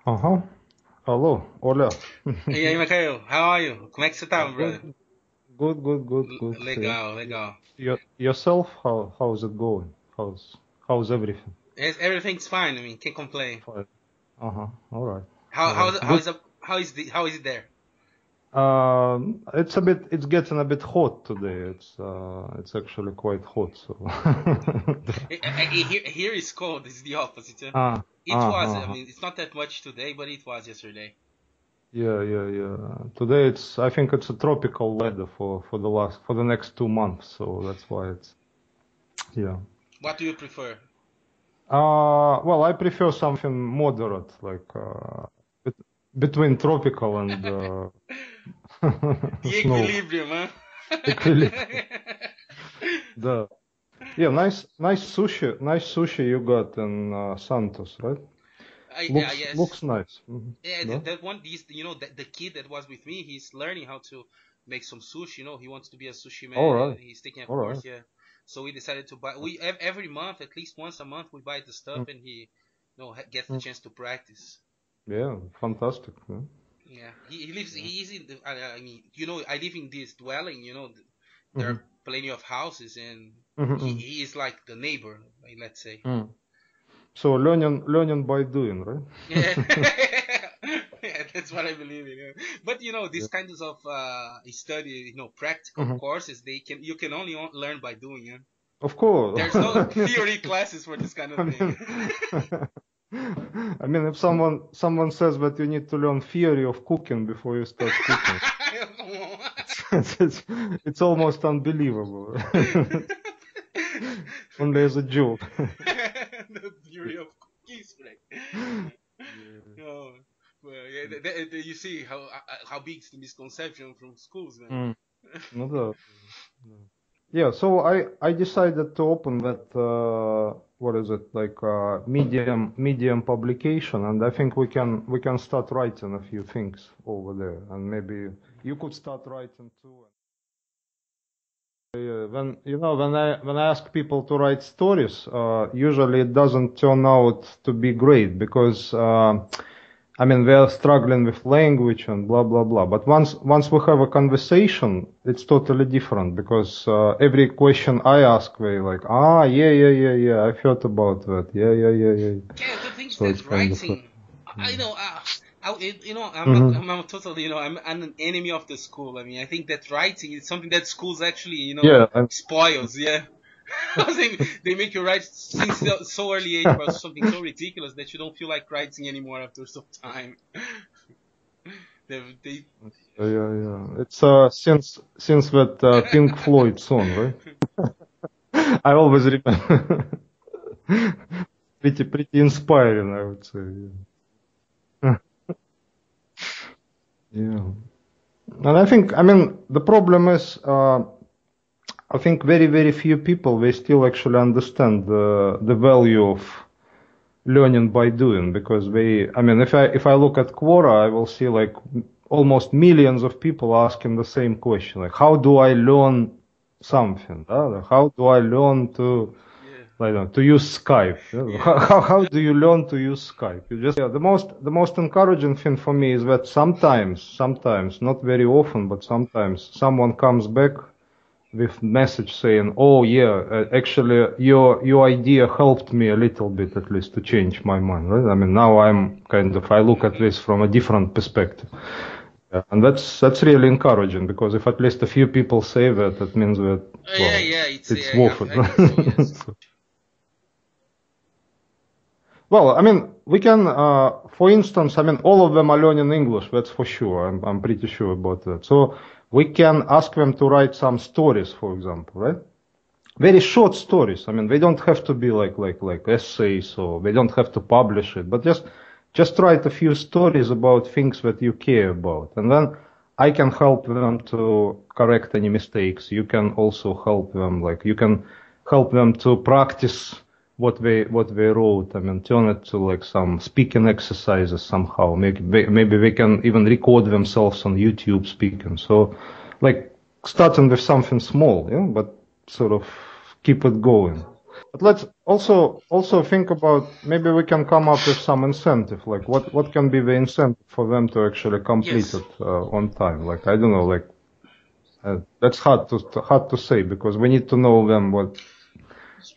Aham. Alô, olha. E aí, Mikhail, how are you? Como é que você tá, brother? Good, good. See. Legal, legal. Yourself, how's it going? How's everything? Everything's fine. I mean, can't complain. Fine. All right, How all right. how how Good. is the, how is it there? It's getting a bit hot today. It's actually quite hot. So. Here is cold. It's the opposite. It Ah, was. I uh-huh. mean, it's not that much today, but it was yesterday. Yeah. Today I think it's a tropical weather for the next 2 months. So that's why yeah. What do you prefer? Well, I prefer something moderate, like bet between tropical and The snow equilibrium, huh? equilibrium. The Yeah, nice sushi you got in Santos, right? Yeah, Looks yes. looks nice. Mm-hmm. Yeah, Yeah. that one. These, the kid that was with me, he's learning how to make some sushi. He wants to be a sushi All man, and right, he's taking a all right. course. Yeah, so we decided to buy. Every month, at least once a month, we buy the stuff, Mm, and he, gets the mm. chance to practice. Yeah, fantastic. Yeah. Yeah, he lives. Yeah. He's in the. I mean, I live in this dwelling. There Mm-hmm. are plenty of houses, and he Mm-hmm. he is like the neighbor, like, let's say. Mm. So learning by doing, right? Yeah, yeah, that's what I believe in. Yeah. But Yeah. these kinds of study, practical Hmm. courses, you can only learn by doing. Yeah? Of course. There's no theory classes for this kind of I thing. mean, I mean, if someone says that you need to learn theory of cooking before you start cooking, it's, it's almost unbelievable. Only as a joke. The theory of cookies, right? Yeah. Oh, well, yeah, you see how big is the misconception from schools, man. Mm. Ну да. Да. Yeah, so I decided to open that what is it like medium publication, and I think we can start writing a few things over there, and maybe you could start writing too. When I ask people to write stories, usually it doesn't turn out to be great because I mean we are struggling with language and blah blah blah. But once we have a conversation, it's totally different because every question I ask, they like, yeah, I've heard about that, yeah. Yeah, the thing is So it's that kind of writing, I mm. know, I'm not, Hmm. I'm totally, I'm an enemy of the school. I mean, I think that writing is something that schools actually, Yeah, and spoils. Yeah, I think they make you write since so early age about something so ridiculous that you don't feel like writing anymore after some time. They yeah. It's since that Pink Floyd song, right? I always remember. Pretty inspiring, I would say. Yeah. Yeah. And I mean, the problem is, I think very few people they still actually understand the value of learning by doing because I mean, if I look at Quora, I will see like almost millions of people asking the same question, like, how do I learn something? How do I learn to yeah. I don't know, to use Skype. Yeah. Yeah. How do you learn to use Skype? You just yeah. The most encouraging thing for me is that sometimes, not very often, but sometimes someone comes back with message saying, "Oh yeah, actually your idea helped me a little bit at least to change my mind." Right? I mean now I look at Hmm. this from a different perspective. Yeah. And that's really encouraging because if at least a few people say that, it means that well, Yeah. it's worth I think so. it. Yes. Well, I mean, we can, for instance, I mean, all of them are learning English, that's for sure. I'm pretty sure about that. So we can ask them to write some stories, for example, right? Very short stories. I mean, they don't have to be like essays, or they don't have to publish it, but just write a few stories about things that you care about, and then I can help them to correct any mistakes. You can also help them, like you can help them to practice what they wrote. I mean, turn it to like some speaking exercises somehow. Maybe they can even record themselves on YouTube speaking. So, like starting with something small, yeah, but sort of keep it going. But let's also think about maybe we can come up with some incentive. Like what can be the incentive for them to actually complete Yes. it on time? Like I don't know. Like that's hard to say because we need to know them what.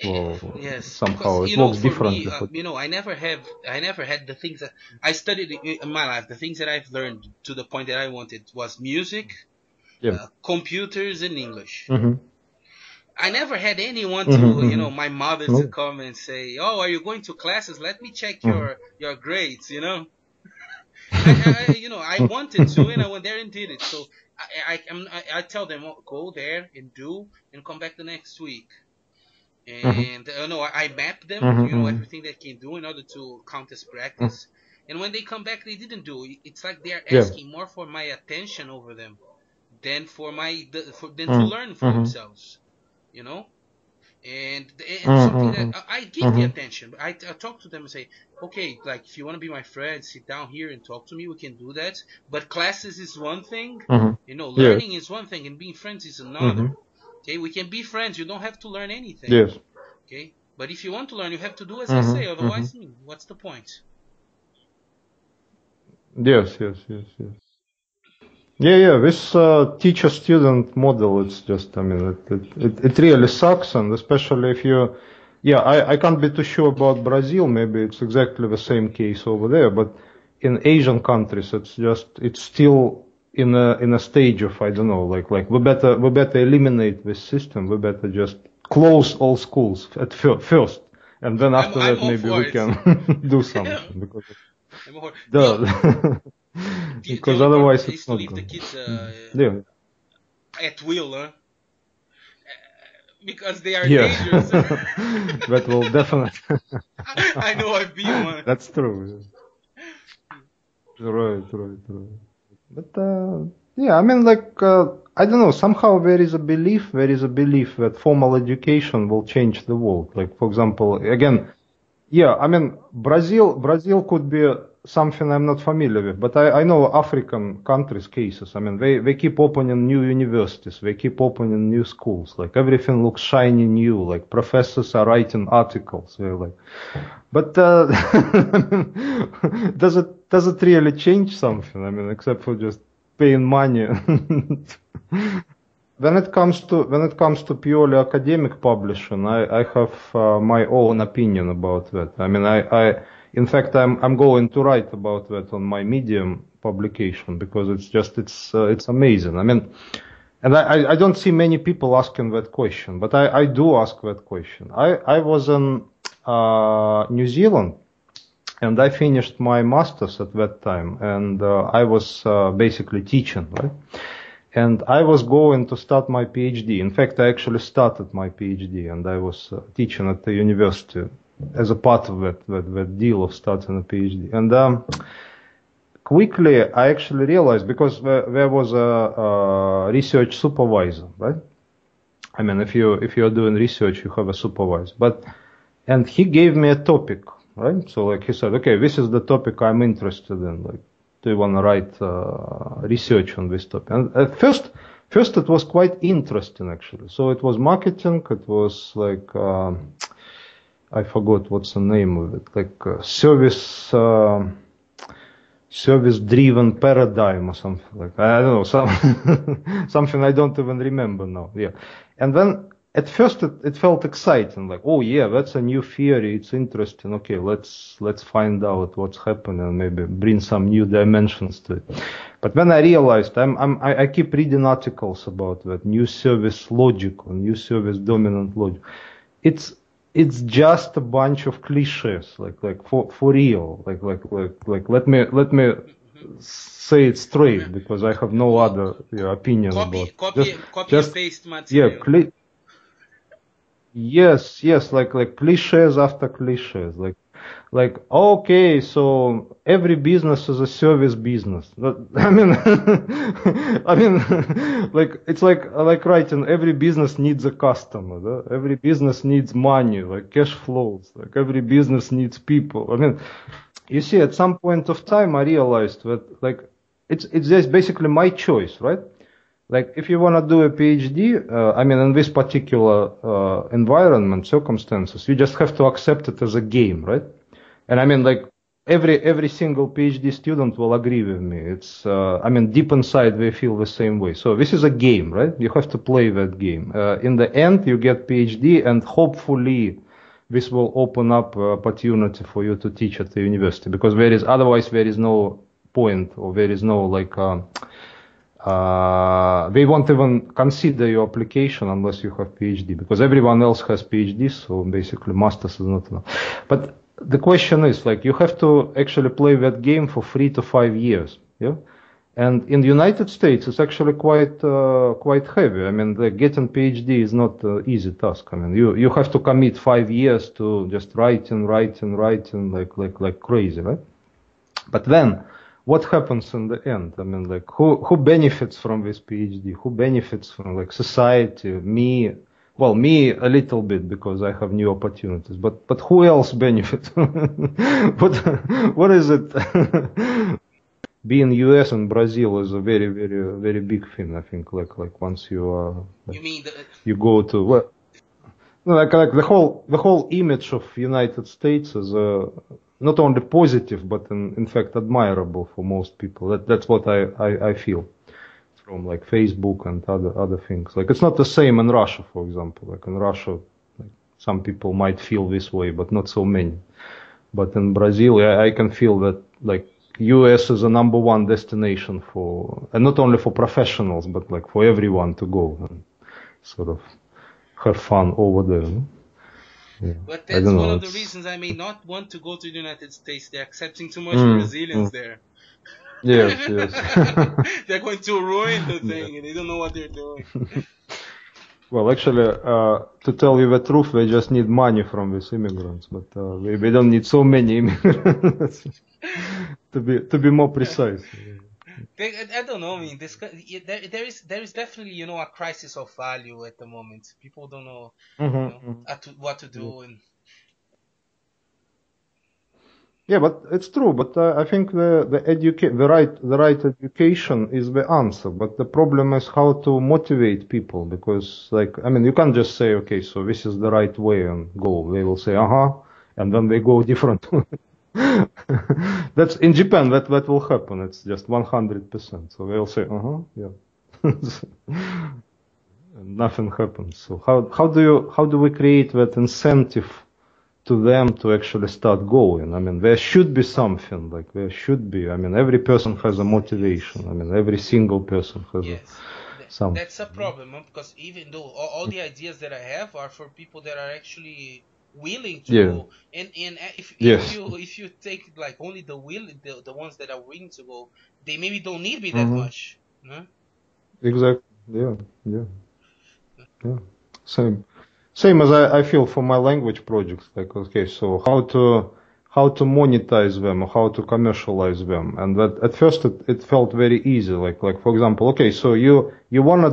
Well, Yes, because somehow it works for me, differently. I never had the things that I studied in my life. The things that I've learned to the point that I wanted was music, Yeah. computers, and English. Mm-hmm. I never had anyone Mm-hmm. to, Mm-hmm. my mother to No. come and say, "Oh, are you going to classes? Let me check Mm-hmm. your grades." I wanted to, and I went there and did it. So I tell them, "Oh, go there and do, and come back the next week." Mm-hmm. And I map them, Mm-hmm. everything they can do in order to count as Mm-hmm. practice. And when they come back, they didn't do. It's like they are Yeah. asking more for my attention over them than than to learn Mm-hmm. for Mm-hmm. themselves. You know, and something that Mm-hmm. I give the Mm-hmm. attention. I talk to them and say, okay, like if you want to be my friend, sit down here and talk to me. We can do that. But classes is one thing, Mm-hmm. Yes. learning is one thing, and being friends is Mm-hmm. another. Okay, we can be friends. You don't have to learn anything. Yes. Okay, but if you want to learn, you have to do as I say. Mm-hmm. Mm-hmm. Otherwise, what's the point? Yes. Yes. Yes. Yes. Yeah, yeah. This teacher-student model, it's just, I mean, it really sucks, and especially if you, yeah, I can't be too sure about Brazil. Maybe it's exactly the same case over there, but in Asian countries, it's still in a stage of, I don't know, like we better eliminate this system. We better just close all schools at first, and then after I'm that all maybe for we it. can do something because I'm all for the the because only part otherwise is it's to not leave the going. kids Yeah. at will, huh? Because they are Yeah, dangerous. that will definitely. I know I've been one. That's true. Right, right, right. But yeah, I mean, like I don't know. Somehow there is a belief that formal education will change the world. Like, for example, again, yeah, I mean, Brazil could be something I'm not familiar with, but I know African countries cases. I mean, they keep opening new universities, they keep opening new schools. Like everything looks shiny new. Like professors are writing articles. They're like, but does it really change something? I mean, except for just paying money. When it comes to purely academic publishing, I have my own opinion about that. I mean, in fact, I'm going to write about that on my Medium publication because it's amazing. I mean, and I don't see many people asking that question, but I do ask that question. I was in New Zealand and I finished my master's at that time, and I was basically teaching, right? And I was going to start my PhD. In fact, I actually started my PhD, and I was teaching at the university as a part of that deal of starting a PhD. And quickly, I actually realized because there was a research supervisor, right? I mean, if you're doing research, you have a supervisor. And he gave me a topic, right? So like he said, okay, this is the topic I'm interested in. Like, do you want to write research on this topic? And at first it was quite interesting actually. So it was marketing. It was like I forgot what's the name of it, like service-driven paradigm or something like that. I don't know, something I don't even remember now. Yeah, and then at first it felt exciting, like, oh yeah, that's a new theory. It's interesting. Okay, let's find out what's happening and maybe bring some new dimensions to it. But when I realized I keep reading articles about that new service logic or new service dominant logic. It's just a bunch of cliches, like for real. Like let me say it straight because I have no Well, other opinion about copy, it. copy, Just copy and just paste yeah, material. yes, like cliches after cliches, like okay, so every business is a service business. I mean, I mean, like it's like writing. Every business needs a customer. Every business needs money, like cash flows. Like every business needs people. I mean, you see, at some point of time, I realized that like it's just basically my choice, right? like if you want to do a PhD, I mean, in this particular environment, circumstances, you just have to accept it as a game, right? And I mean, like every single PhD student will agree with me. It's, I mean, deep inside they feel the same way. So this is a game, right? You have to play that game. In the end, you get PhD, and hopefully, this will open up opportunity for you to teach at the university, because there is no point, or there is no like. They won't even consider your application unless you have PhD, because everyone else has PhD, so basically masters is not enough. But the question is, like, you have to actually play that game for 3 to 5 years, yeah. And in the United States, it's actually quite heavy. I mean, getting PhD is not an easy task. I mean, you have to commit 5 years to just writing, like crazy, right? But then, what happens in the end? I mean, like, who benefits from this PhD? Who benefits from, like, society? Me? Well, me a little bit, because I have new opportunities. But who else benefits? What is it? Being US and Brazil is a very, very, very big thing. I think, like once you You mean you go to, well, like the whole image of United States is not only positive, but in fact admirable for most people. That's what I feel from, like, Facebook and other things. Like, it's not the same in Russia, for example. Like in Russia, like, some people might feel this way, but not so many. But in Brazil, I can feel that, like, US is a number one destination for, and not only for professionals, but like for everyone to go and sort of have fun over there. No? Yeah. But I that's don't one know. of the reasons I may not want to go to the United States. They're accepting too much Brazilians there. Yes, yes. They're going to ruin the Yeah. thing, and they don't know what they're doing. Well, actually, to tell you the truth, they just need money from these immigrants, but we don't need so many immigrants. to be more precise. I don't know. I mean, there is definitely, a crisis of value at the moment. People don't know, what to do, and Yeah, but it's true. But I think the right education is the answer. But the problem is how to motivate people, because, like, I mean, you can't just say, okay, so this is the right way and go. They will say, and then they go different. That's in Japan. That will happen. It's just 100%. So they'll say, yeah. And nothing happens. So how do we create that incentive to them to actually start going? I mean, there should be something, like, there should be. I mean, every person has a motivation. I mean, every single person has yes, something. that's a problem, because even though all the ideas that I have are for people that are actually willing to Yeah. go, and if Yes. you take, like, only the ones that are willing to go, they maybe don't need me that much. No? Exactly. Yeah. Same as I feel for my language projects. Like, okay, so how to monetize them, or how to commercialize them. And that at first it felt very easy. Like for example, okay, so you wanna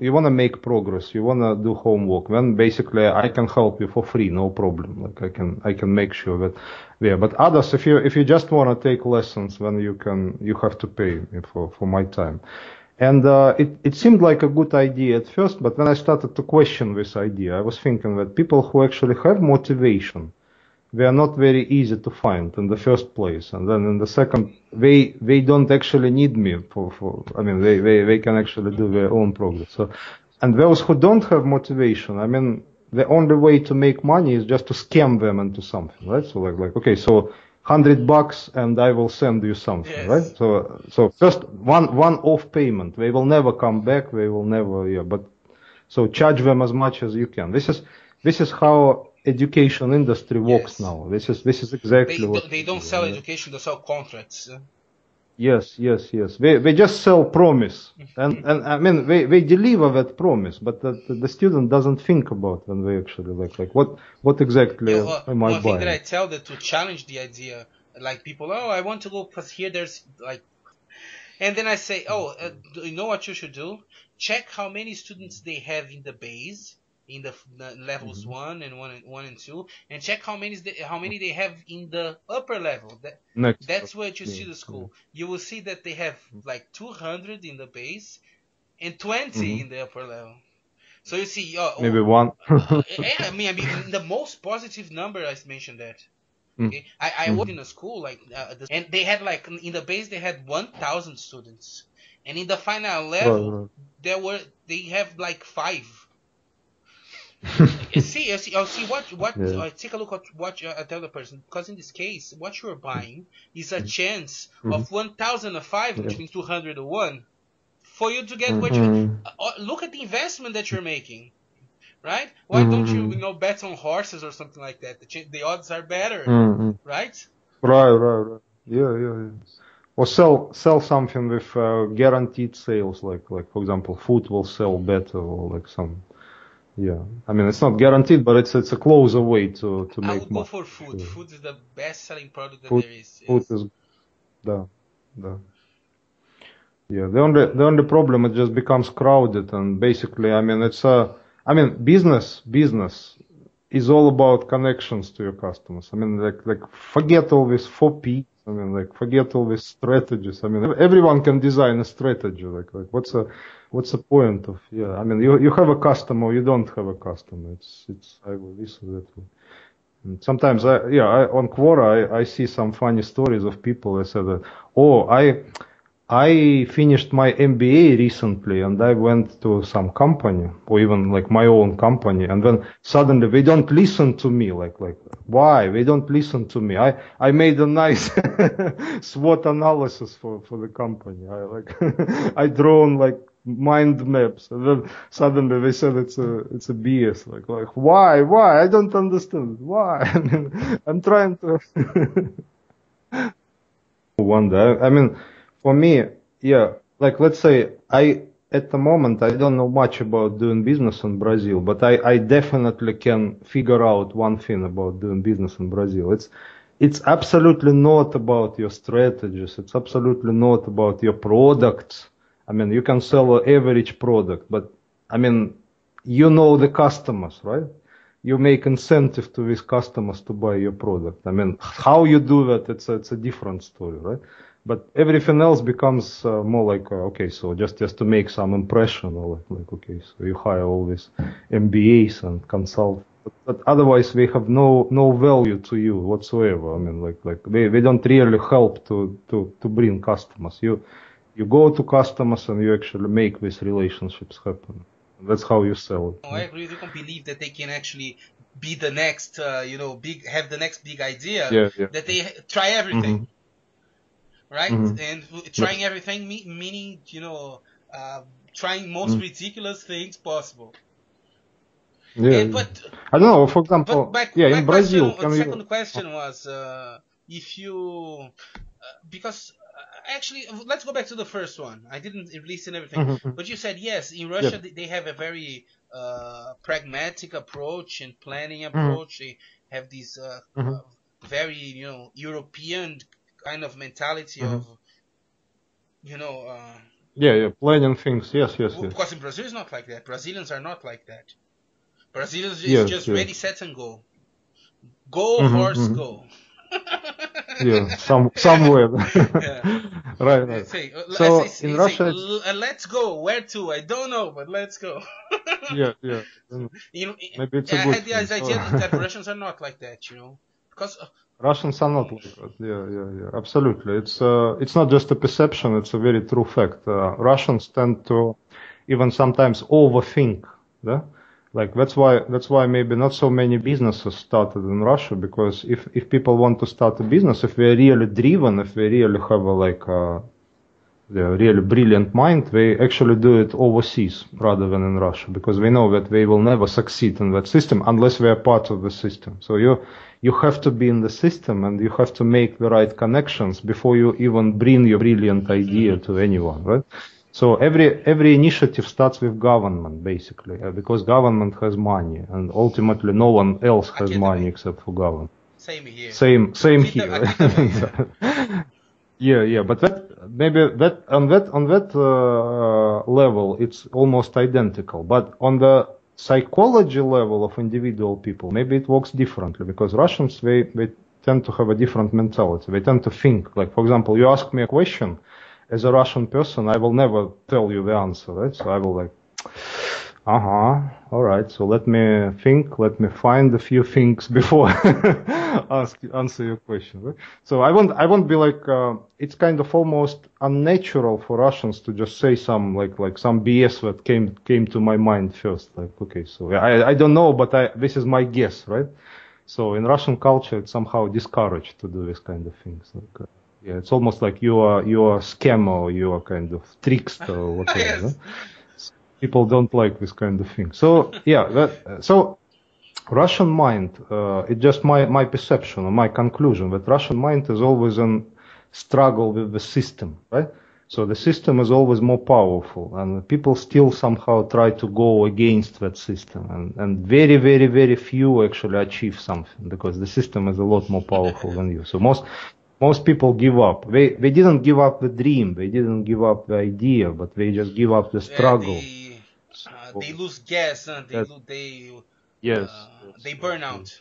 you wanna make progress, you wanna do homework, then basically I can help you for free, no problem. Like, I can make sure that, yeah. But others, if you just wanna take lessons, then you have to pay me for my time. And it seemed like a good idea at first, but when I started to question this idea, I was thinking that people who actually have motivation, they are not very easy to find in the first place. And then in the second, they don't actually need me I mean, they can actually do their own progress. So, and those who don't have motivation, I mean, the only way to make money is just to scam them into something, right? So like okay, so $100 and I will send you something, Yes. right? So first one-off payment. They will never come back. They will never, yeah. But so charge them as much as you can. This is how education industry works now. This is exactly what they don't sell education; they sell contracts. Yes. They just sell promise, and I mean they deliver that promise, but the student doesn't think about when they actually like what exactly am I buying? One thing that I tell them to challenge the idea, like, people, I want to go because here there's, like, and then I say, do you know what you should do? Check how many students they have in the base, in the levels 1 and 2, and check how many they have in the upper level. That's where you see the school. You will see that they have like 200 in the base, and 20 hmm in the upper level. So you see, Maybe one. yeah, I mean, the most positive number I mentioned that. Okay, I worked Mm-hmm. in a school like and they had like in the base they had 1,000 students, and in the final Right, level right. they have like five. See what Yeah. take a look at what I tell the person, because in this case what you're buying is a chance Mm-hmm. of 1,005, Yeah. which means 201, for you to get what you Mm-hmm. look at the investment that you're making, right? Why don't you Mm-hmm. bet on horses or something like that? The odds are better, Mm-hmm. right? Right, right, right. Yeah, yeah, yeah. Or sell something with guaranteed sales, like for example, food will sell better, or like some. Yeah, I mean it's not guaranteed, but it's a closer way to I make would go money. for food. Sure. Food is the best selling product that Food, there is. food Yes. is the yeah. The only problem, it just becomes crowded, and basically, I mean I mean business is all about connections to your customers. I mean, like forget all this 4P. I mean, like forget all these strategies. I mean, everyone can design a strategy. Like what's the point of, yeah? I mean, you have a customer, you don't have a customer. It's I will this or that. And sometimes on Quora I see some funny stories of people that said that, oh, I finished my MBA recently and I went to some company or even like my own company, and then suddenly they don't listen to me. Like why? They don't listen to me. I made a nice SWOT analysis for the company. I drawn like mind maps, and then suddenly they said it's a BS. Like why? I don't understand. Why? I mean, I'm trying to wonder. I mean, for me, yeah, like let's say at the moment I don't know much about doing business in Brazil, but I definitely can figure out one thing about doing business in Brazil. It's absolutely not about your strategies. It's absolutely not about your products. I mean, you can sell an average product, but I mean, you know the customers, right? You make incentive to these customers to buy your product. I mean, how you do that, it's a different story, right? But everything else becomes more like, okay, so just to make some impression, or like okay, so you hire all these MBAs and consult, but otherwise they have no value to you whatsoever. I mean, like they don't really help to bring customers. You go to customers and you actually make these relationships happen. That's how you sell it. Oh, I agree with you. Can believe that they can actually be the next, have the next big idea. Yeah, yeah. That they try everything, Mm-hmm. right? Mm-hmm. And trying That's, everything meaning, uh, trying most mm, ridiculous things possible. yeah, And yeah. I don't know. For but example, my yeah, my in question, Brazil, the can you? second question was if you because actually let's go back to the first one. I didn't listen everything, Mm-hmm. but you said yes. In Yeah. Russia, they have a very pragmatic approach and planning Mm-hmm. approach. They have this Mm-hmm. very European kind of mentality Mm-hmm. of you know. Yeah, yeah. Planning things. Yes, yes, yes. Because in Brazil it's not like that. Brazilians are not like that. Brazilians is Yes, just yes. ready, set, and go. Go Mm-hmm. horse, Mm-hmm. go. Yeah, somewhere. Yeah. Right, right. Say, So in Russia, it's let's go. Where to? I don't know, but let's go. yeah, yeah. Then you know, maybe it's I a good had the thing. So idea that Russians are not like that. Because Russians are not like that. Yeah, yeah, yeah. Absolutely. It's not just a perception. It's a very true fact. Russians tend to even sometimes overthink. Yeah? Like that's why maybe not so many businesses started in Russia, because if people want to start a business, if they're really driven, if they really have a the really brilliant mind, they actually do it overseas rather than in Russia, because they know that they will never succeed in that system unless they are part of the system. So you have to be in the system and you have to make the right connections before you even bring your brilliant idea to anyone, right? So every initiative starts with government, basically, because government has money, and ultimately no one else has aqui money também. except for government. Same here. Same here. Aqui também. Yeah, yeah, but on that level, it's almost identical. But on the psychology level of individual people, maybe it works differently, because Russians they tend to have a different mentality. They tend to think like, for example, you ask me a question, as a Russian person, I will never tell you the answer, right? So I will like, all right. So let me think, let me find a few things before answer your question. Right? So I won't be like, it's kind of almost unnatural for Russians to just say some like some BS that came to my mind first. Like, okay, so I don't know, but this is my guess, right? So in Russian culture, it's somehow discouraged to do this kind of things. Like, yeah, it's almost like you are a scammer, you are kind of trickster or whatever. Yes. No? People don't like this kind of thing. So yeah, so Russian mind, it's just my perception or my conclusion that Russian mind is always in struggle with the system, right? So the system is always more powerful, and people still somehow try to go against that system, and very, very, very few actually achieve something because the system is a lot more powerful than you. So most people give up. They didn't give up the dream, they didn't give up the idea, but they just give up the struggle. They lose gas, Yes, they burn out.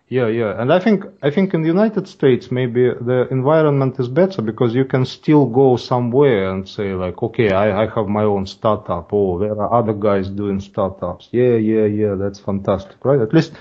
Yeah. And I think in the United States maybe the environment is better because you can still go somewhere and say like, okay, I have my own startup. Oh, there are other guys doing startups. Yeah, that's fantastic, right? At least,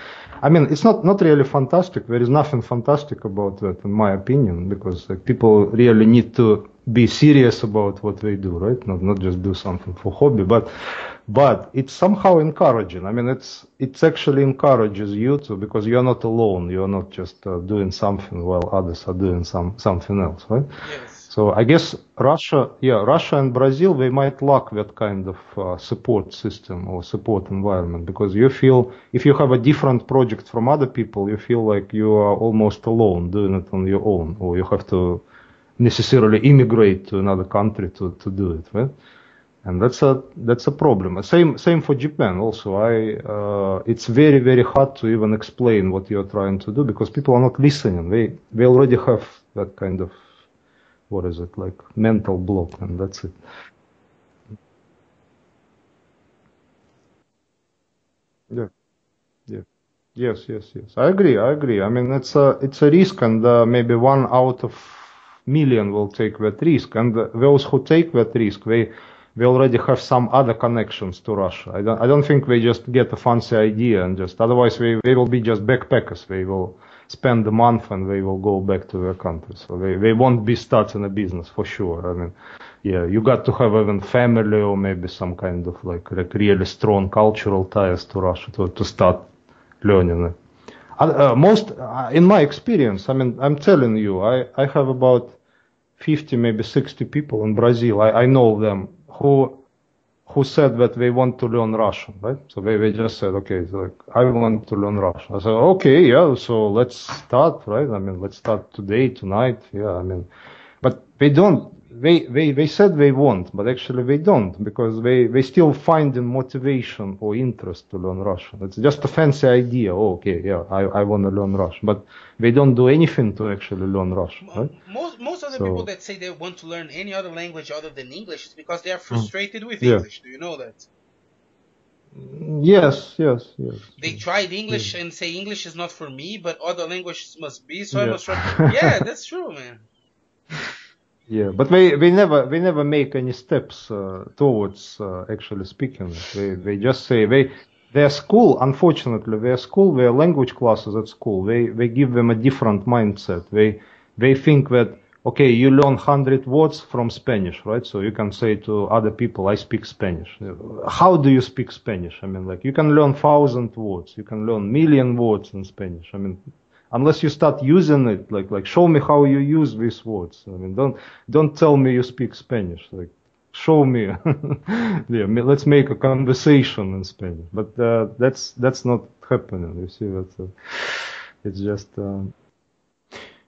I mean, it's not really fantastic. There is nothing fantastic about that, in my opinion, because like, people really need to be serious about what they do, right? Not just do something for hobby, but it's somehow encouraging. I mean, it's actually encourages you to, because you're not alone. You're not just doing something while others are doing something else, right? Yes. So I guess Russia and Brazil, they might lack that kind of support system or support environment, because you feel if you have a different project from other people, you feel like you are almost alone doing it on your own, or you have to necessarily immigrate to another country to do it, right? And that's a problem. Same for Japan also. It's very, very hard to even explain what you're trying to do because people are not listening. They already have that kind of, what is it, like mental block, and that's it. Yeah. Yes. I agree. I mean, it's a risk, and maybe one out of million will take that risk. And those who take that risk, they already have some other connections to Russia. I don't think they just get a fancy idea and just, otherwise they will be just backpackers. They will spend a month and they will go back to their country. So they won't be starting a business for sure. I mean, yeah, you got to have even family or maybe some kind of like really strong cultural ties to Russia to start learning it. In my experience, I mean, I'm telling you, I have about 50, maybe 60 people in Brazil. I know them who said that they want to learn Russian, right? So they just said, okay, so like, I want to learn Russian. I said, okay, yeah, so let's start, right? I mean, let's start today, tonight. Yeah, I mean, but they don't. They said they won't, but actually they don't, because they still finding motivation or interest to learn Russian. It's just a fancy idea. Oh, okay, yeah, I want to learn Russian, but they don't do anything to actually learn Russian, right? Most of the people that say they want to learn any other language other than English is because they are frustrated with Yeah. English. Do you know that? Yes. They tried English and say English is not for me, but other languages must be, so I Yeah. must try. Yeah, that's true, man. Yeah, but they never make any steps towards actually speaking it. They just say their school, unfortunately, their language classes at school, they give them a different mindset. They think that, okay, you learn 100 words from Spanish, right? So you can say to other people, I speak Spanish. How do you speak Spanish? I mean, like, you can learn 1,000 words, you can learn 1,000,000 words in Spanish. I mean, unless you start using it, like show me how you use these words. I mean, don't tell me you speak Spanish. Like, show me. Yeah, let's make a conversation in Spanish. But that's not happening. You see, it's just.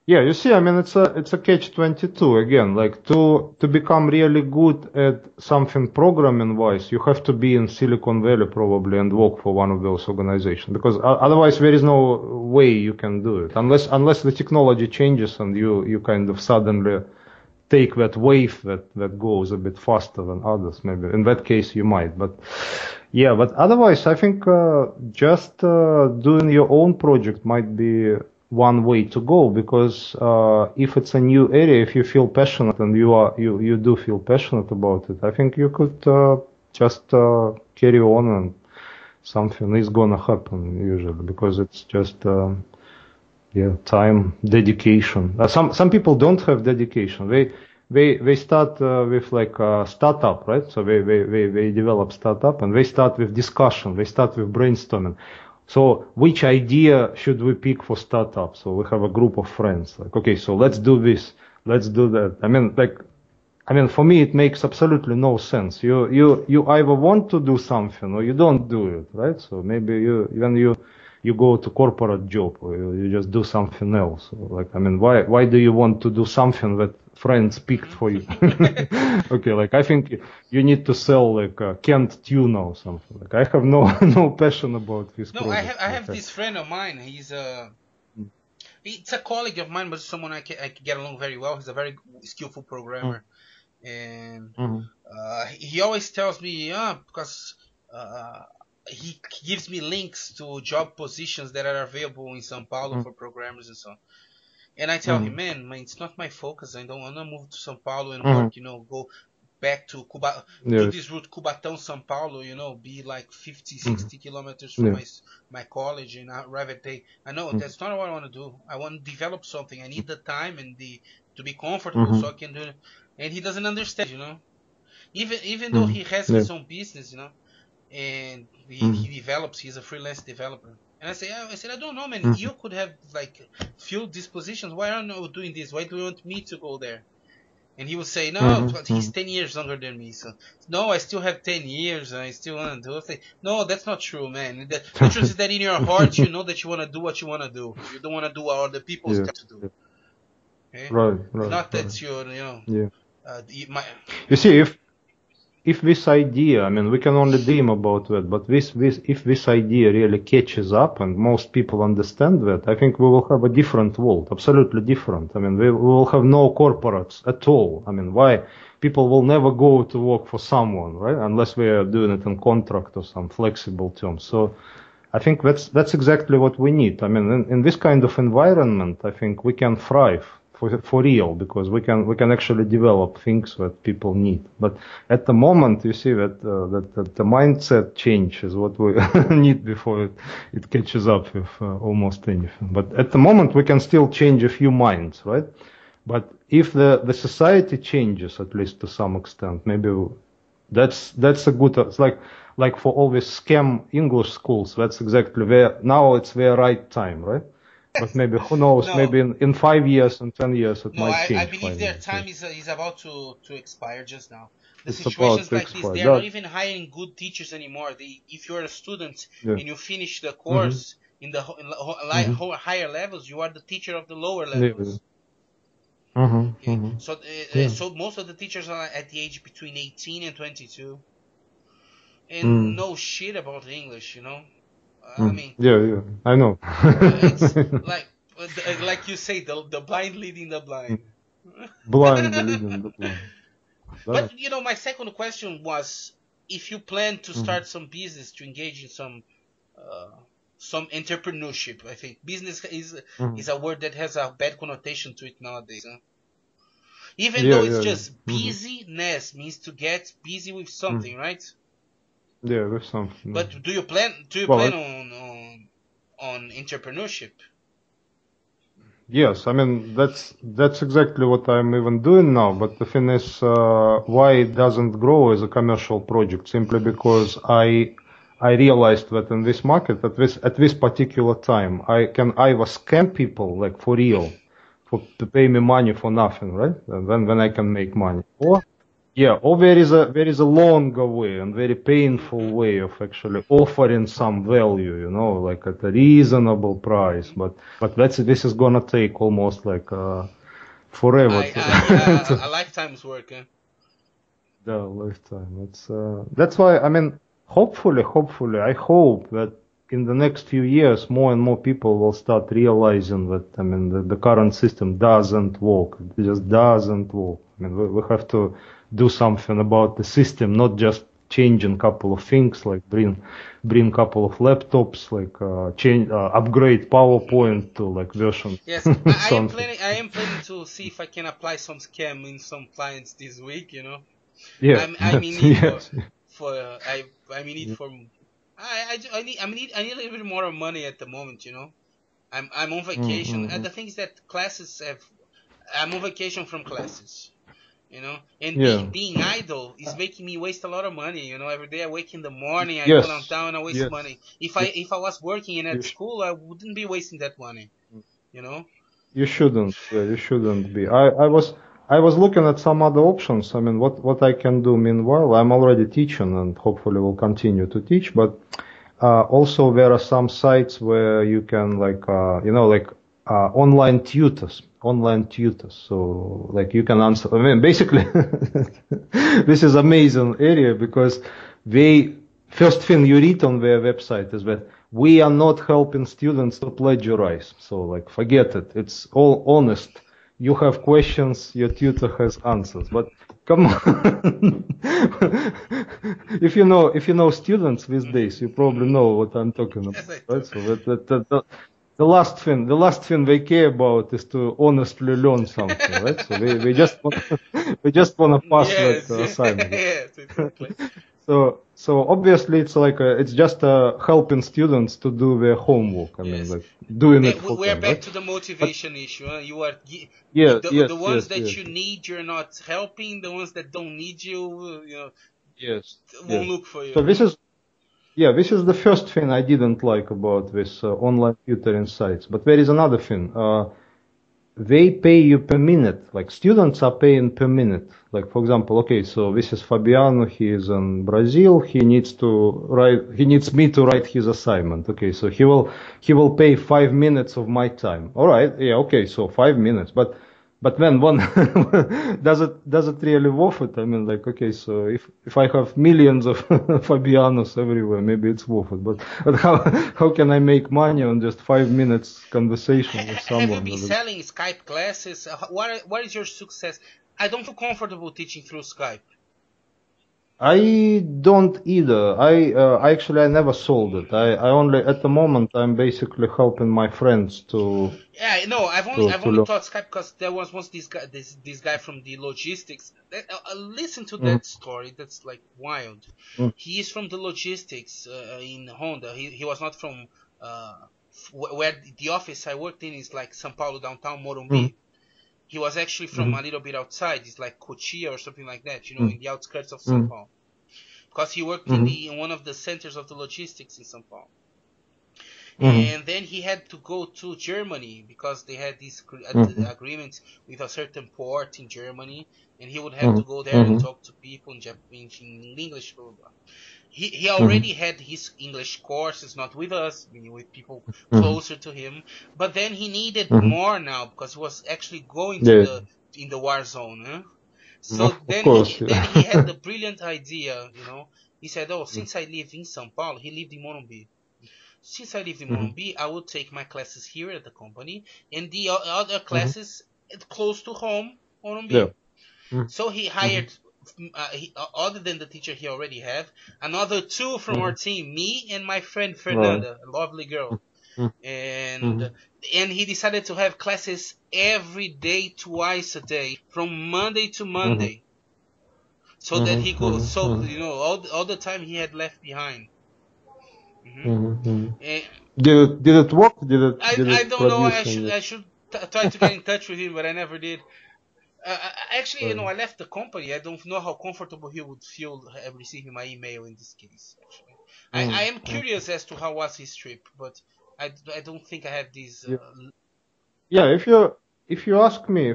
Yeah, you see, I mean, it's a catch-22 again. Like, to become really good at something programming wise, you have to be in Silicon Valley probably and work for one of those organizations, because otherwise there is no way you can do it unless the technology changes and you kind of suddenly take that wave that goes a bit faster than others. Maybe in that case you might, but otherwise I think just doing your own project might be one way to go, because if it's a new area, if you feel passionate and you do feel passionate about it, I think you could just carry on, and something is gonna happen usually, because it's just time, dedication. Some people don't have dedication. They start with like a startup, right? So they develop startup, and they start with discussion. They start with brainstorming. So which idea should we pick for startup? So we have a group of friends. Like, okay, so let's do this, let's do that. I mean, for me, it makes absolutely no sense. You either want to do something or you don't do it, right? So maybe when you go to corporate job, or you just do something else. Like, I mean, why do you want to do something that friends picked for you? Okay, like, I think you need to sell like a canned tuna or something. Like, I have no passion about this No, project. I have this friend of mine. It's a colleague of mine, but someone I can get along very well. He's a very skillful programmer, and he always tells me, because he gives me links to job positions that are available in São Paulo for programmers and so on. And I tell him, man, it's not my focus. I don't want to move to São Paulo and work, go back to Cuba, do this route Cubatão, São Paulo, be like 50, 60 kilometers from my college, and arrive at day. I know that's not what I want to do. I want to develop something. I need the time and to be comfortable so I can do it. And he doesn't understand, even though he has his own business, and he develops. He's a freelance developer. And I said, I don't know, man. You could have like filled these positions. Why aren't you doing this? Why do you want me to go there? And he would say, no, but he's 10 years younger than me. So, no, I still have 10 years and I still want to do it. Say, no, that's not true, man. The truth is that in your heart, you know that you want to do what you want to do. You don't want to do what other people tell to do. Okay? Right. Not that you're, you see, if this idea, I mean, we can only dream about that, but if this idea really catches up and most people understand that, I think we will have a different world, absolutely different. I mean, we will have no corporates at all. I mean, why? People will never go to work for someone, right? Unless we are doing it in contract or some flexible terms. So I think that's exactly what we need. I mean, in this kind of environment, I think we can thrive. For real, because we can actually develop things that people need. But at the moment, you see that the mindset change is what we need before it catches up with almost anything. But at the moment, we can still change a few minds, right? But if the society changes, at least to some extent, maybe that's a good. It's like for all these scam English schools. That's exactly now it's their right time, right? But maybe, who knows, maybe in 5 years and 10 years it might change. I believe their time is about to expire just now. The situations like this, they're not even hiring good teachers anymore. If you're a student and you finish the course in the higher levels, you are the teacher of the lower levels. So most of the teachers are at the age between 18 and 22. And know shit about English, I mean, I know. It's like you say, the blind leading the blind. Blind leading the blind. But my second question was, if you plan to start some business, to engage in some entrepreneurship. I think business is a word that has a bad connotation to it nowadays. Even though it's just busyness means to get busy with something, right? Yeah, with something. But do you plan on entrepreneurship? Yes, I mean that's exactly what I'm even doing now. But the thing is, why it doesn't grow as a commercial project? Simply because I realized that in this market, at this particular time, I can either scam people like for real, to pay me money for nothing, right? And when I can make money, or there is a longer way and very painful way of actually offering some value, like at a reasonable price. But this is gonna take almost like forever. A lifetime's work. Yeah, lifetime. That's why, I mean, hopefully, I hope that in the next few years, more and more people will start realizing that, I mean, the current system doesn't work. It just doesn't work. I mean, we have to do something about the system, not just changing couple of things, like bring couple of laptops, like upgrade PowerPoint to like version Yes, I am something. planning. I am planning to see if I can apply some scam in some clients this week. Yeah, I'm in yes, need yes. for I'm in need for I need a little bit more money at the moment. I'm on vacation. And Mm-hmm. the thing is that I'm on vacation from classes. And Yeah. being idle is making me waste a lot of money. Every day I wake in the morning, I go Yes, downtown, I waste yes, money. If I yes. if I was working and You, at school, I wouldn't be wasting that money. You know. you shouldn't. Yeah, you shouldn't be. I was looking at some other options. I mean, what I can do meanwhile. I'm already teaching and hopefully will continue to teach. But also there are some sites where you can like online tutors. Online tutors. So like you can answer. I mean, basically, this is amazing area because they first thing you read on their website is that we are not helping students to plagiarize. So like forget it. It's all honest. You have questions, your tutor has answers. But come on. if you know students these days, you probably know what I'm talking about, Yes, I do. right? So the last thing they care about is to honestly learn something, right? So they just want to pass that Yes, assignment. yes, exactly. So obviously it's just helping students to do their homework. I mean, Yes. like doing it for We're them, back right? to the But motivation issue. Huh? You are yeah, the yes, ones yes, that yes, you need. You're not helping. The ones that don't need you, yes, won't yes. look for So you. this is the first thing I didn't like about this online tutoring sites. But there is another thing. They pay you per minute. Like students are paying per minute. Like for example, okay, so this is Fabiano. He is in Brazil. He needs me to write his assignment. Okay, so he will pay 5 minutes of my time. All right, yeah, okay, so 5 minutes. But then one does it really worth it? I mean, like, okay, so if I have millions of Fabianos everywhere, maybe it's worth it. But how can I make money on just 5 minutes conversation with Have you someone? been selling Skype classes? What is your success? I don't feel comfortable teaching through Skype. I don't either. I never sold it. I only at the moment I'm basically helping my friends to Yeah, no, I've to only learn. taught Skype because there was once this guy from the logistics. Listen to Mhm, that story. That's like wild. mhm, He is from the logistics in Honda. He was not from uh, where the office I worked in is like São Paulo downtown mhm, Morumbi. He was actually from a mhm, little bit outside. It's like Cotia or something like that. mhm, In the outskirts of São mhm, Paulo. Because he worked mhm, in one of the centers of the logistics in São Paulo. mhm, And then he had to go to Germany because they had these mhm, agreements with a certain port in Germany, and he would have to mhm, go there and mhm, talk to people in English. Blah, blah, blah. He mhm, already had his English courses, not with us, meaning with people mhm, closer to him. But then he needed mhm. more now because he was actually going to Yeah, the in the war zone. Huh? So of then he course. then he had Yeah. the brilliant idea. He said, "Oh, since I live in São Paulo, he lived in Morumbi. Since I live in Mhm. Morumbi, I will take my classes here at the company and the other Mhm. classes close to home, Yeah. Morumbi." Mhm. So he Mhm. hired, other than the teacher he already have, another two from our Mhm. team, me and my friend Right. Fernanda, a lovely girl. Mhm. And Mhm. and he decided to have classes every day, twice a day, from Monday to Mhm. Monday, so that Mhm. he could, Mhm. so Mhm. all the time he had left behind. hmm Mhm. Mhm. And Did it work? Did it I did I it don't know. I produce should any? I should try to get in touch with him, but I never did. Actually, Right. I left the company. I don't know how comfortable he would feel receiving my email in this case. Actually, I Mhm. am curious as to how was his trip, but I don't think I have these. Yeah. Yeah, if you ask me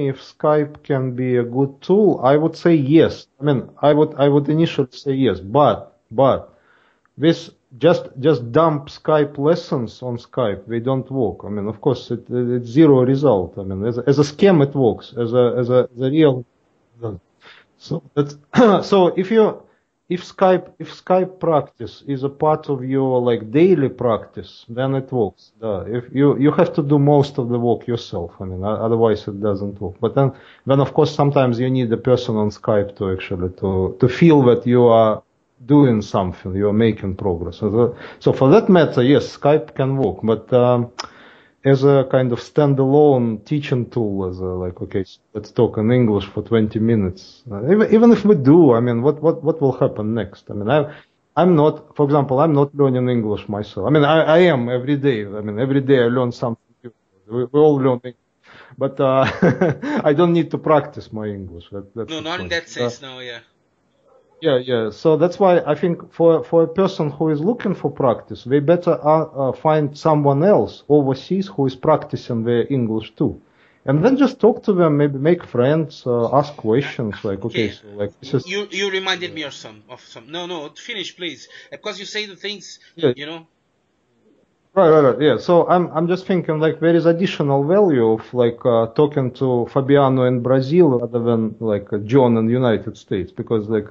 if Skype can be a good tool, I would say yes. I mean, I would initially say yes, but this just dump Skype lessons on Skype. They don't work. I mean, of course, it's zero result. I mean, as a scam, it works. As a real, so that's so if Skype practice is a part of your like daily practice, then it works. If you have to do most of the work yourself. I mean, otherwise it doesn't work. But then of course sometimes you need a person on Skype to actually to feel that you are doing something, you are making progress. So for that matter, yes, Skype can work, but as a kind of standalone teaching tool, as a, like, okay, let's talk in English for 20 minutes. Even if we do, I mean, what will happen next? I mean, I'm not, for example, I'm not learning English myself. I mean, I am every day. I mean, every day I learn something new. We all learn English. But I don't need to practice my English. That's no, not in that sense, no, yeah. Yeah. So that's why I think for a person who is looking for practice, they better find someone else overseas who is practicing their English too, and then just talk to them, maybe make friends, ask questions. Like, okay, so like this is. You reminded me of some. No, finish please, because you say the things. Yeah. You know. Right. Yeah. So I'm just thinking like there is additional value of like talking to Fabiano in Brazil rather than like John in the United States, because like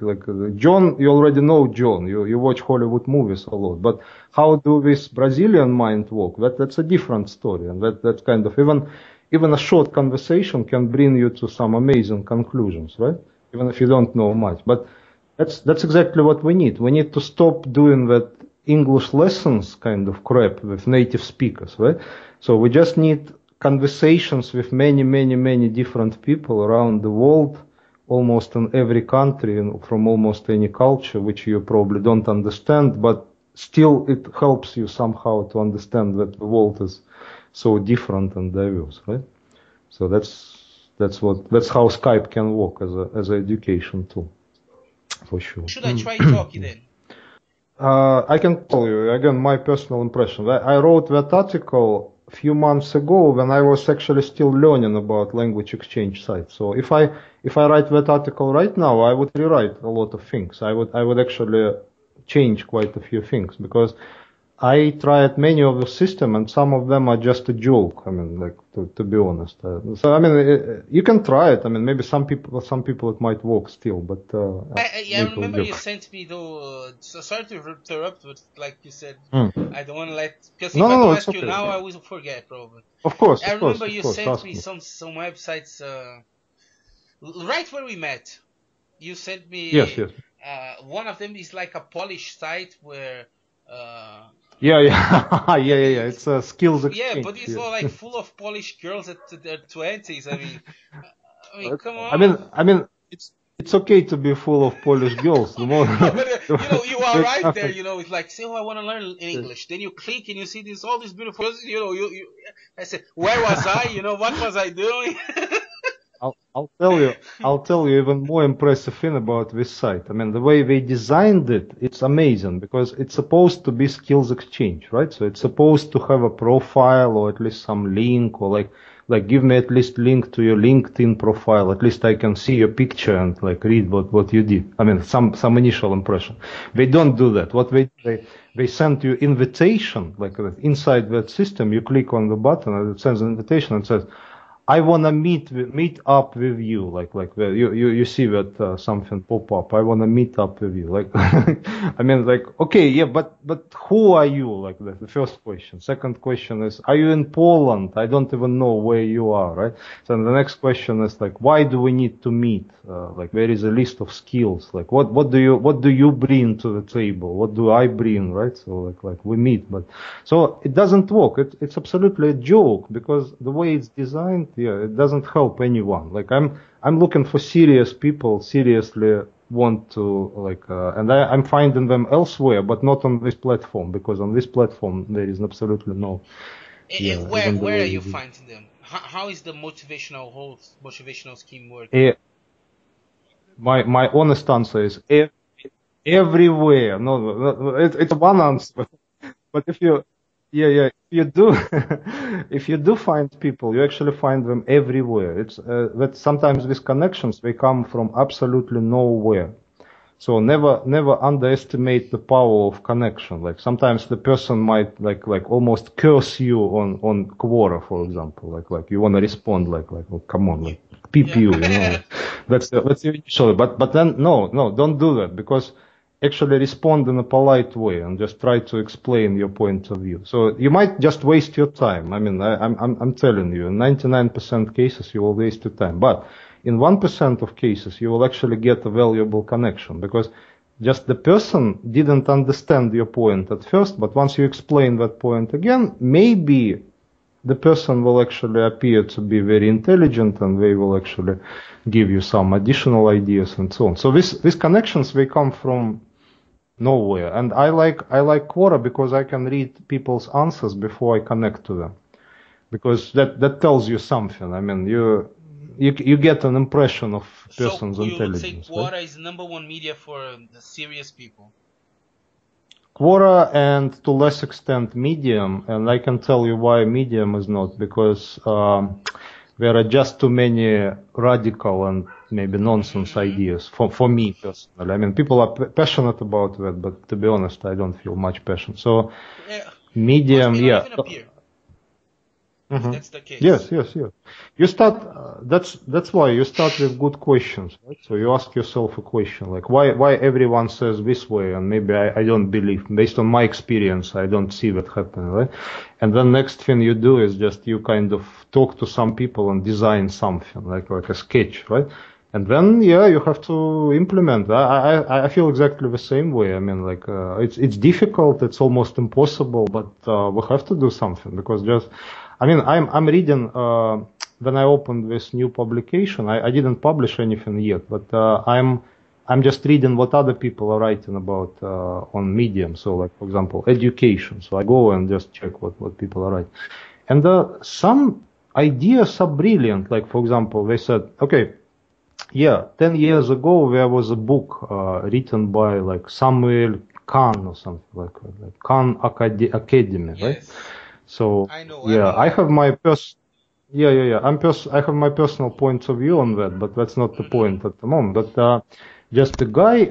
John, you already know John. You watch Hollywood movies a lot, but how do this Brazilian mind work? That's a different story, and that kind of even a short conversation can bring you to some amazing conclusions, right? Even if you don't know much, but that's exactly what we need. We need to stop doing that English lessons kind of crap with native speakers, right? So we just need conversations with many different people around the world, almost in every country and from almost any culture, which you probably don't understand, but still it helps you somehow to understand that the world is so different and diverse, right? So that's how Skype can work as an education tool, for sure. Should I try talkie then? I can tell you, again, my personal impression. I wrote that article a few months ago when I was actually still learning about language exchange sites. So if I write that article right now, I would rewrite a lot of things. I would actually change quite a few things, because I tried many of the system and some of them are just a joke. I mean, like to be honest. So I mean, you can try it. I mean, maybe some people it might work still, but I remember you sent me though. So sorry to interrupt, but like you said, I don't want to because if I don't ask you now, I will forget probably. Of course. I remember you sent me some websites right where we met. You sent me. Yes. One of them is like a Polish site where. Yeah. It's a skills exchange. Yeah, but it's all like full of Polish girls at their 20s. I mean, come on. I mean, it's okay to be full of Polish girls. The more, but, you arrive there. It's like, say, I want to learn English. Then you click and you see all these beautiful girls. I said, where was I? What was I doing? I'll tell you even more impressive thing about this site. I mean, the way they designed it, it's amazing, because it's supposed to be skills exchange, right? So it's supposed to have a profile or at least some link, or like give me at least link to your LinkedIn profile. At least I can see your picture and like read what you did. I mean, some initial impression. They don't do that. What they send you invitation, like inside that system, you click on the button and it sends an invitation and says, I want to meet up with you, like you see that something pop up. I want to meet up with you, like I mean, like, okay, yeah, but who are you? Like the first question. Second question is, are you in Poland? I don't even know where you are, right? So the next question is like, why do we need to meet? Like there is a list of skills. Like what do you bring to the table? What do I bring, right? So like we meet, but so it doesn't work. It's absolutely a joke, because the way it's designed. Yeah, it doesn't help anyone. Like I'm looking for serious people, seriously want to and I'm finding them elsewhere, but not on this platform, because on this platform there is absolutely no. Where are you finding them? How is the motivational scheme working? My honest answer is everywhere. No, it's one answer, but if you. Yeah. If you do find people, you actually find them everywhere. It's that sometimes these connections, they come from absolutely nowhere. So never underestimate the power of connection. Like sometimes the person might like almost curse you on Quora, for example. Like you want to respond like oh, come on, like peep you know. That's the initial. But then no, don't do that, because actually respond in a polite way and just try to explain your point of view. So you might just waste your time. I mean, I'm telling you, in 99% cases you will waste your time, but in 1% of cases you will actually get a valuable connection, because just the person didn't understand your point at first, but once you explain that point again, maybe the person will actually appear to be very intelligent, and they will actually give you some additional ideas and so on. So these connections, they come from nowhere. And I like Quora because I can read people's answers before I connect to them, because that tells you something. I mean, you get an impression of person's so you would say intelligence. Quora Right? is number one media for the serious people. Quora, and to less extent Medium, and I can tell you why Medium is not, because there are just too many radical and maybe nonsense ideas for me personally. I mean, people are passionate about that, but to be honest, I don't feel much passion. So Medium, may not even appear. If that's the case. Yes. You start. That's why you start with good questions, right? So you ask yourself a question like, why everyone says this way, and maybe I don't believe. Based on my experience, I don't see that happening, right? And then next thing you do is just you kind of talk to some people and design something like a sketch, right? And then you have to implement. I feel exactly the same way. I mean, like it's difficult. It's almost impossible, but we have to do something, because just. I mean, I'm reading, when I opened this new publication, I didn't publish anything yet, but I'm just reading what other people are writing about on Medium. So, like, for example, education. So I go and just check what people are writing. And some ideas are brilliant. Like, for example, they said, okay, 10 years ago, there was a book written by, like, Samuel Kahn or something like that, like Khan Academy, Yes. right? So I know. I have my I have my personal point of view on that, but that's not the point at the moment. But just the guy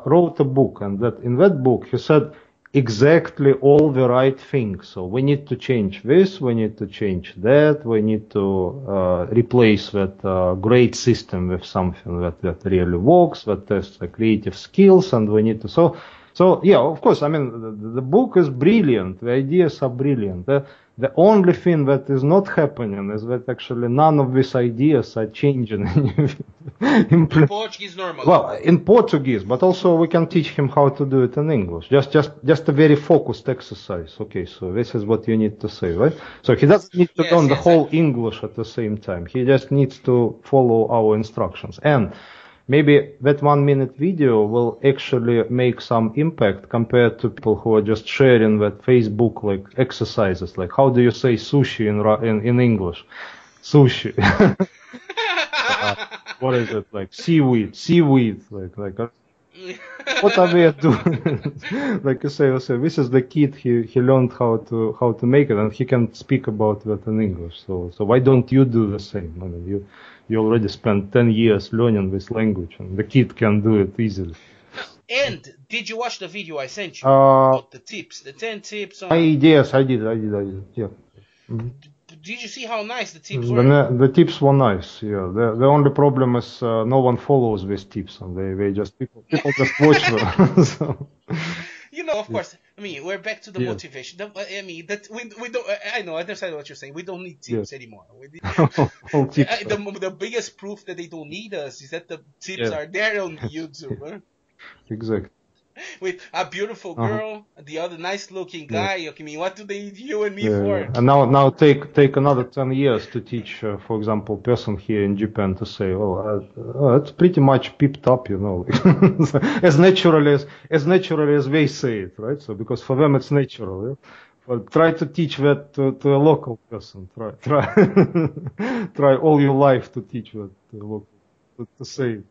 wrote a book, and that in that book he said exactly all the right things. So we need to change this, we need to change that, we need to replace that great system with something that really works, that tests the creative skills, and we need to So yeah, of course. I mean, the book is brilliant. The ideas are brilliant. The only thing that is not happening is that actually none of these ideas are changing. In Portuguese, normally. Well, in Portuguese, but also we can teach him how to do it in English. Just a very focused exercise. Okay, so this is what you need to say, right? So he doesn't need to learn the whole English at the same time. He just needs to follow our instructions. And maybe that 1 minute video will actually make some impact compared to people who are just sharing that Facebook like exercises, like how do you say sushi in English? Sushi. What is it, like seaweed, like what are they doing? Like you say, this is the kid. He learned how to make it, and he can speak about that in English. So why don't you do the same? I mean, you already spent 10 years learning this language, and the kid can do it easily. And did you watch the video I sent you about the tips, the 10 tips? Yes, I did. Yeah. Mm-hmm. Did you see how nice the tips were? The tips were nice. Yeah. The only problem is no one follows these tips, and they just people just watch them. So. You know, of course. I mean, we're back to the motivation. I mean, that we don't. I know. I understand what you're saying. We don't need tips anymore. The biggest proof that they don't need us is that the tips are there on YouTube. Huh? Exactly. With a beautiful girl, the other nice-looking guy. I mean, what do they need you and me for? And now take another 10 years to teach, for example, person here in Japan to say, it's pretty much pipped up, you know, as naturally as they say it, right? So because for them it's natural. Yeah? But try to teach that to a local person. Try all your life to teach that to a local to say it.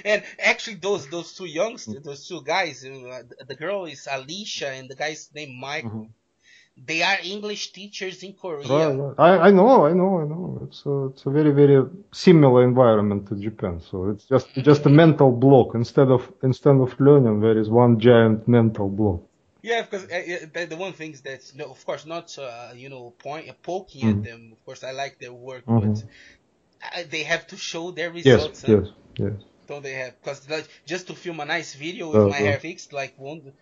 And actually, those two youngsters, those two guys, the girl is Alicia and the guy's named Michael. They are English teachers in Korea. Right. I know. It's a very, very similar environment to Japan. So it's just a mental block. Instead of learning, there is one giant mental block. Yeah, because the one thing is that, of course, not poking at them. Of course, I like their work, but they have to show their results. Yes. don't they have? Because like, just to film a nice video with my hair fixed, like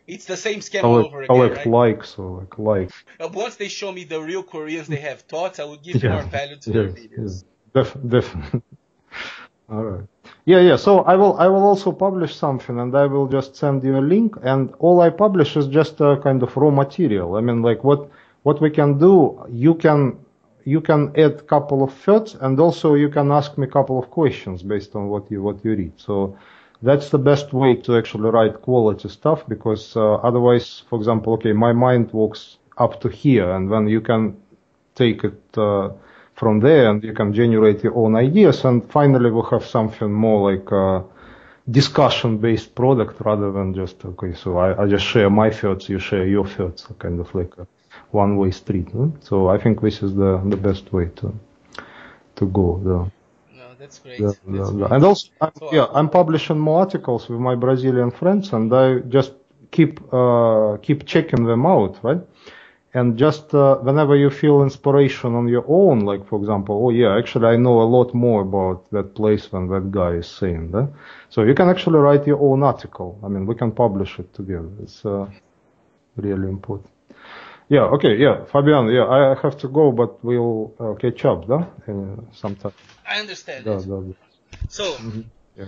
it's the same scam all over again, collect right? likes or like. Once they show me the real Koreans they have thoughts, I will give more value to their videos. Definitely. All right. Yeah. So I will also publish something, and I will just send you a link. And all I publish is just a kind of raw material. I mean, like what we can do. You can add couple of thoughts, and also you can ask me a couple of questions based on what you read. So that's the best way to actually write quality stuff, because otherwise, for example, okay, my mind walks up to here, and then you can take it from there, and you can generate your own ideas, and finally we'll have something more like a discussion-based product rather than just, okay, so I just share my thoughts, you share your thoughts, kind of like a one-way street. No? So I think this is the best way to go. No, that's great. That's great. And also, I'm publishing more articles with my Brazilian friends, and I just keep checking them out, right? And just whenever you feel inspiration on your own, like for example, oh yeah, actually I know a lot more about that place than that guy is saying. Right? So you can actually write your own article. I mean, we can publish it together. It's really important. Yeah, okay, yeah, Fabiano, yeah, I have to go, but we'll catch up, да? Sometime. I understand. Да. So, Yeah.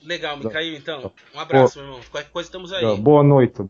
legal, Mikhail, então. Um abraço, meu irmão. Qualquer coisa estamos aí. Boa noite.